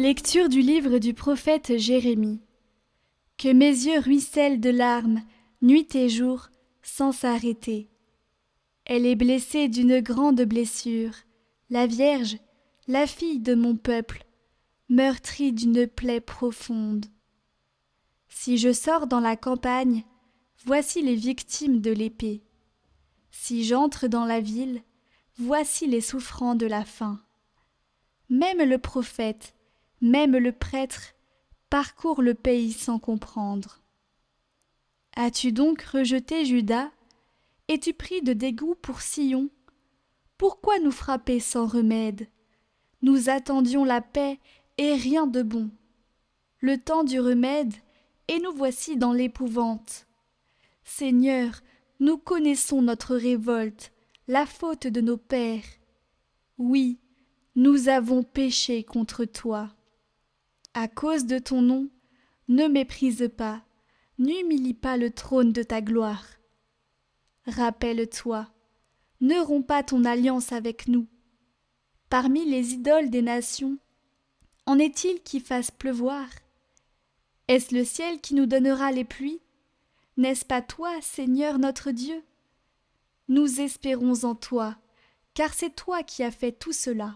Lecture du livre du prophète Jérémie. Que mes yeux ruissellent de larmes, nuit et jour, sans s'arrêter. Elle est blessée d'une grande blessure, la Vierge, la fille de mon peuple, meurtrie d'une plaie profonde. Si je sors dans la campagne, voici les victimes de l'épée. Si j'entre dans la ville, voici les souffrants de la faim. Même le prophète, même le prêtre, parcourt le pays sans comprendre. As-tu donc rejeté Juda? Es-tu pris de dégoût pour Sion? Pourquoi nous frapper sans remède? Nous attendions la paix et rien de bon. Le temps du remède, et nous voici dans l'épouvante. Seigneur, nous connaissons notre révolte, la faute de nos pères. Oui, nous avons péché contre toi. À cause de ton nom, ne méprise pas, n'humilie pas le trône de ta gloire. Rappelle-toi, ne romps pas ton alliance avec nous. Parmi les idoles des nations, en est-il qui fasse pleuvoir? Est-ce le ciel qui nous donnera les pluies? N'est-ce pas toi, Seigneur notre Dieu? Nous espérons en toi, car c'est toi qui as fait tout cela.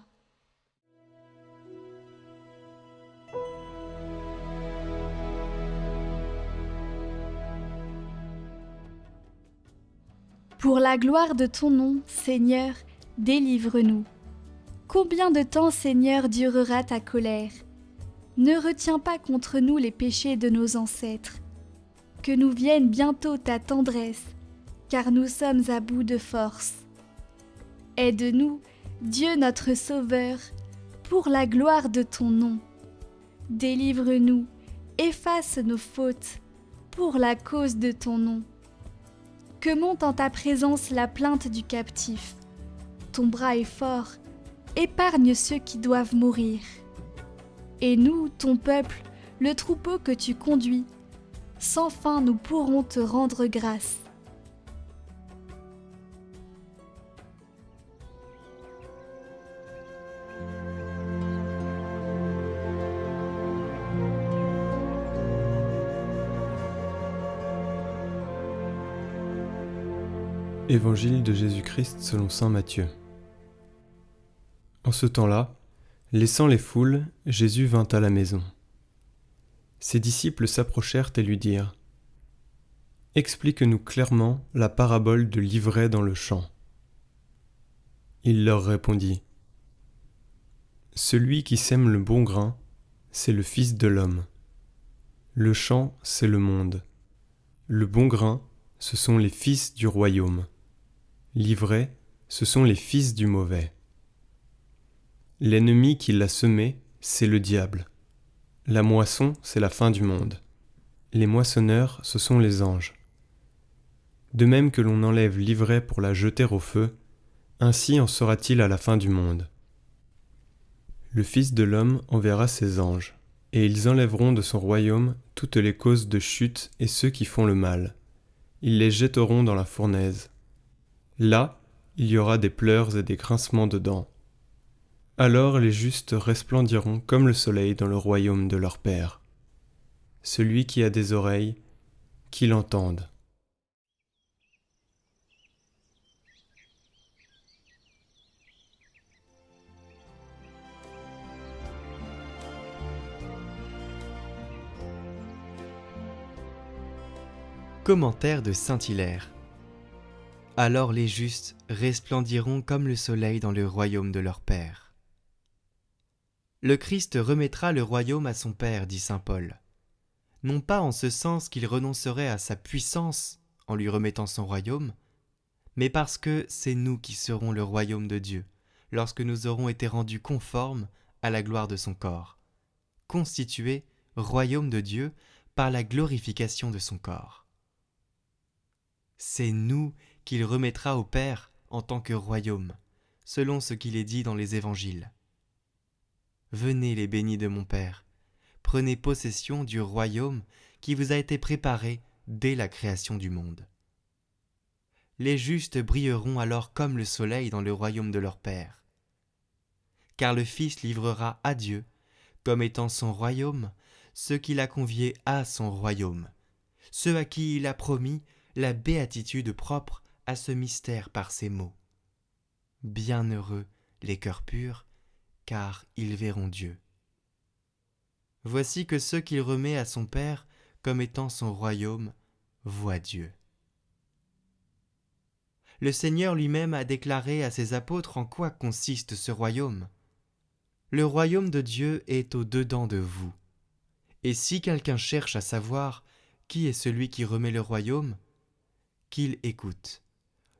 Pour la gloire de ton nom, Seigneur, délivre-nous. Combien de temps, Seigneur, durera ta colère? Ne retiens pas contre nous les péchés de nos ancêtres. Que nous vienne bientôt ta tendresse, car nous sommes à bout de force. Aide-nous, Dieu notre Sauveur, pour la gloire de ton nom. Délivre-nous, efface nos fautes, pour la cause de ton nom. Que monte en ta présence la plainte du captif. Ton bras est fort, épargne ceux qui doivent mourir. Et nous, ton peuple, le troupeau que tu conduis, sans fin nous pourrons te rendre grâce. Évangile de Jésus-Christ selon saint Matthieu. En ce temps-là, laissant les foules, Jésus vint à la maison. Ses disciples s'approchèrent et lui dirent : « Explique-nous clairement la parabole de l'ivraie dans le champ. » Il leur répondit : « Celui qui sème le bon grain, c'est le Fils de l'homme. Le champ, c'est le monde. Le bon grain, ce sont les fils du royaume. L'ivraie, ce sont les fils du mauvais. L'ennemi qui l'a semé, c'est le diable. La moisson, c'est la fin du monde. Les moissonneurs, ce sont les anges. De même que l'on enlève l'ivraie pour la jeter au feu, ainsi en sera-t-il à la fin du monde. Le Fils de l'homme enverra ses anges, et ils enlèveront de son royaume toutes les causes de chute et ceux qui font le mal. Ils les jetteront dans la fournaise. Là, il y aura des pleurs et des grincements de dents. Alors les justes resplendiront comme le soleil dans le royaume de leur Père. Celui qui a des oreilles, qu'il entende. Commentaire de saint Hilaire. Alors les justes resplendiront comme le soleil dans le royaume de leur Père. Le Christ remettra le royaume à son Père, dit saint Paul. Non pas en ce sens qu'il renoncerait à sa puissance en lui remettant son royaume, mais parce que c'est nous qui serons le royaume de Dieu, lorsque nous aurons été rendus conformes à la gloire de son corps, constitués royaume de Dieu par la glorification de son corps. C'est nous qu'il remettra au Père en tant que royaume, selon ce qu'il est dit dans les évangiles. Venez les bénis de mon Père, prenez possession du royaume qui vous a été préparé dès la création du monde. Les justes brilleront alors comme le soleil dans le royaume de leur Père. Car le Fils livrera à Dieu comme étant son royaume, ceux qu'il a conviés à son royaume, ceux à qui il a promis la béatitude propre à ce mystère par ces mots. Bienheureux les cœurs purs, car ils verront Dieu. Voici que ceux qu'il remet à son Père comme étant son royaume voient Dieu. Le Seigneur lui-même a déclaré à ses apôtres en quoi consiste ce royaume. Le royaume de Dieu est au-dedans de vous. Et si quelqu'un cherche à savoir qui est celui qui remet le royaume, qu'il écoute.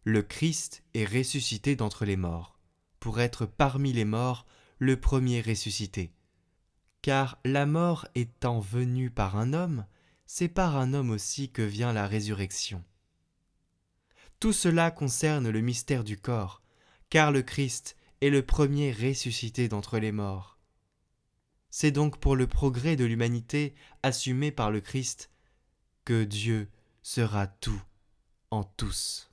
Le Christ est ressuscité d'entre les morts, pour être parmi les morts le premier ressuscité. Car la mort étant venue par un homme, c'est par un homme aussi que vient la résurrection. Tout cela concerne le mystère du corps, car le Christ est le premier ressuscité d'entre les morts. C'est donc pour le progrès de l'humanité assumé par le Christ que Dieu sera tout en tous.